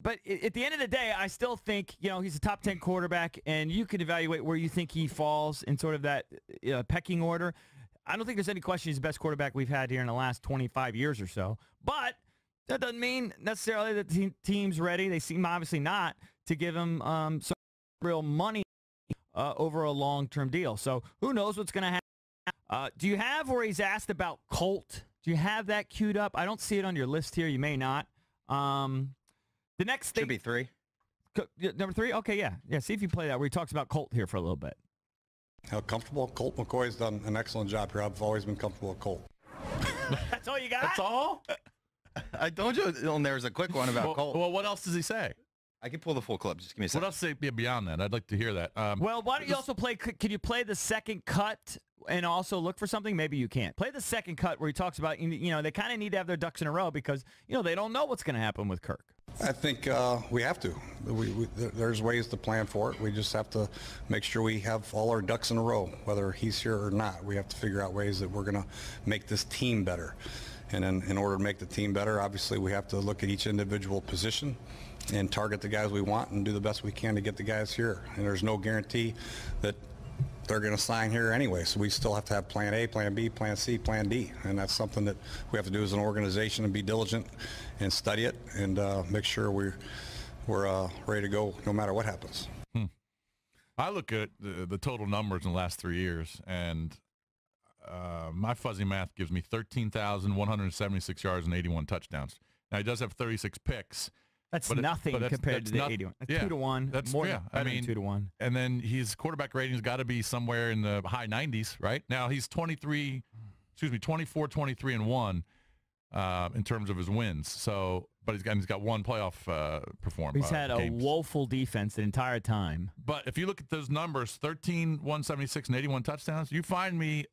But at the end of the day, I still think, he's a top 10 quarterback, and you can evaluate where you think he falls in sort of that pecking order. I don't think there's any question he's the best quarterback we've had here in the last 25 years or so. But that doesn't mean necessarily that the team's ready. They seem obviously not to give him some real money over a long-term deal. So who knows what's going to happen. Do you have where he's asked about Colt? Do you have that queued up? I don't see it on your list here. You may not. The next thing should be 3. Number 3? Okay, yeah. Yeah, see if you play that where he talks about Colt here for a little bit. How comfortable? Colt McCoy's done an excellent job here. I've always been comfortable with Colt. That's all you got? That's all? I told you there's a quick one about Colt. Well, what else does he say? I can pull the full clip. Just give me a second. What else say beyond that? I'd like to hear that. Well, why don't you also play? Can you play the second cut and also look for something? Maybe you can't. Play the second cut where he talks about, they kind of need to have their ducks in a row because, they don't know what's going to happen with Kirk. I think we have to. There's ways to plan for it. We just have to make sure we have all our ducks in a row, whether he's here or not. We have to figure out ways that we're going to make this team better. And then in order to make the team better, obviously we have to look at each individual position and target the guys we want and do the best we can to get the guys here. And there's no guarantee that they're going to sign here anyway. So we still have to have plan A, plan B, plan C, plan D. And that's something that we have to do as an organization and be diligent and study it and make sure we're ready to go no matter what happens. I look at the total numbers in the last 3 years, and my fuzzy math gives me 13,176 yards and 81 touchdowns. Now, he does have 36 picks. That's nothing compared to the 81. That's 2 to 1. That's more than 2 to 1. And then his quarterback rating's got to be somewhere in the high 90s, right? Now he's 24, 23, and 1 in terms of his wins. So, but he's got one playoff performance. He's had a woeful defense the entire time. But if you look at those numbers, 13, 176, and 81 touchdowns, you find me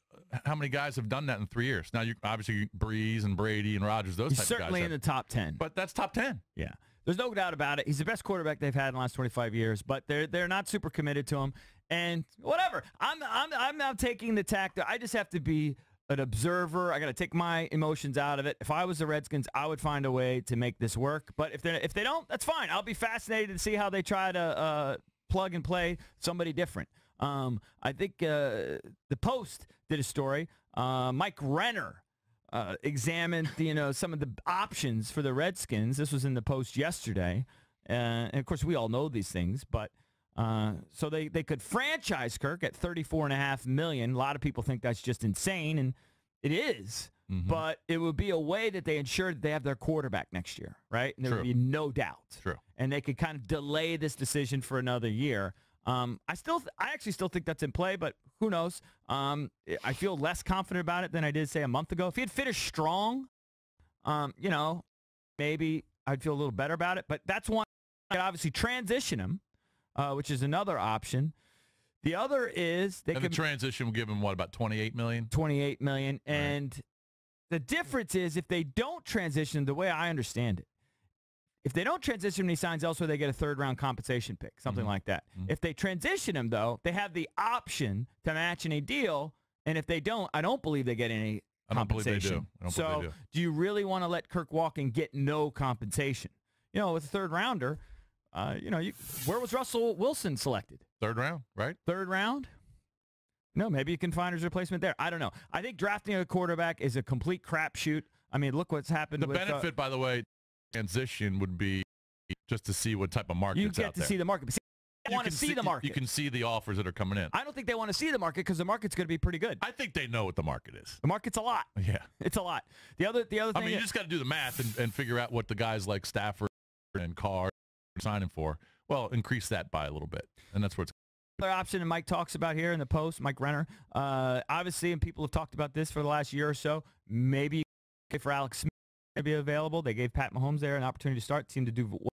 how many guys have done that in 3 years. Now, obviously Breeze and Brady and Rodgers, those types of guys. Certainly in the top 10. But that's top 10. Yeah. There's no doubt about it. He's the best quarterback they've had in the last 25 years, but they're not super committed to him. And whatever. I'm now taking the tack that I just have to be an observer. I got to take my emotions out of it. If I was the Redskins, I would find a way to make this work. But if they don't, that's fine. I'll be fascinated to see how they try to plug and play somebody different. I think the Post did a story. Mike Renner examined some of the options for the Redskins. This was in the Post yesterday. And of course, we all know these things, but so they could franchise Kirk at $34.5 million. A lot of people think that's just insane, and it is. Mm-hmm. But it would be a way that they ensure that they have their quarterback next year, right? And there would be no doubt. True. And they could kind of delay this decision for another year. I actually still think that's in play, but who knows? I feel less confident about it than I did, say, a month ago. If he had finished strong, maybe I'd feel a little better about it. But that's one. I could obviously transition him, which is another option. The other is the transition will give him, what, about $28 million? $28 million. Right. And the difference is if they don't transition, the way I understand it, if they don't transition when he signs elsewhere, they get a third-round compensation pick, something like that. Mm-hmm. If they transition him, though, they have the option to match any deal. And if they don't, I don't believe they get any compensation. I don't believe they do. Do you really want to let Kirk walk and get no compensation? With a third-rounder, where was Russell Wilson selected? Third round, right? Third round? No, maybe you can find his replacement there. I don't know. I think drafting a quarterback is a complete crapshoot. I mean, look what's happened. The benefit, by the way, transition would be just to see what type of market you get to see the market. They want to see the market. You can see the offers that are coming in. I don't think they want to see the market because the market's going to be pretty good. I think they know what the market is. The market's a lot. Yeah, it's a lot. The other thing. I mean, you just got to do the math and figure out what the guys like Stafford and Carr are signing for. Well, increase that by a little bit, and that's where it's. Another option, and Mike talks about here in the Post, Mike Renner. Obviously, and people have talked about this for the last year or so. Maybe for Alex Smith to be available. They gave Pat Mahomes there an opportunity to start. Seemed to do well,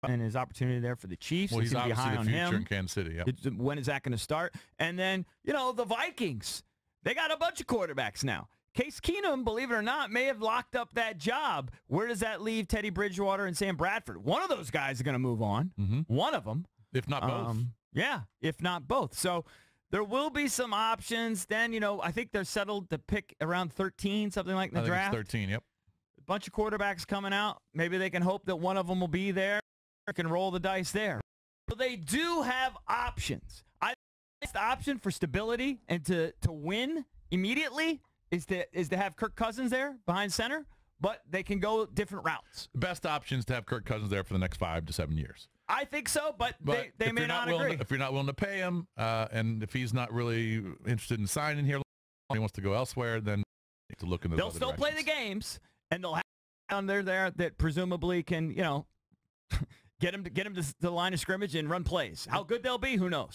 and his opportunity there for the Chiefs. Well, he's obviously the future in Kansas City. Yep. When is that going to start? And then the Vikings. They got a bunch of quarterbacks now. Case Keenum, believe it or not, may have locked up that job. Where does that leave Teddy Bridgewater and Sam Bradford? One of those guys is going to move on. Mm-hmm. One of them. If not both. Yeah, if not both. So there will be some options. Then, I think they're settled to pick around 13, something like in the draft. It's 13, yep. A bunch of quarterbacks coming out. Maybe they can hope that one of them will be there. can roll the dice there. But they do have options. I think the option for stability and to win immediately is to have Kirk Cousins there behind center, but they can go different routes. Best option is to have Kirk Cousins there for the next 5 to 7 years. I think so, but they may not agree. If you're not willing to pay him, and if he's not really interested in signing here, he wants to go elsewhere, then you have to look in those They'll still play the games, and they'll have down there that presumably can, get him to the line of scrimmage and run plays. How good they'll be, who knows?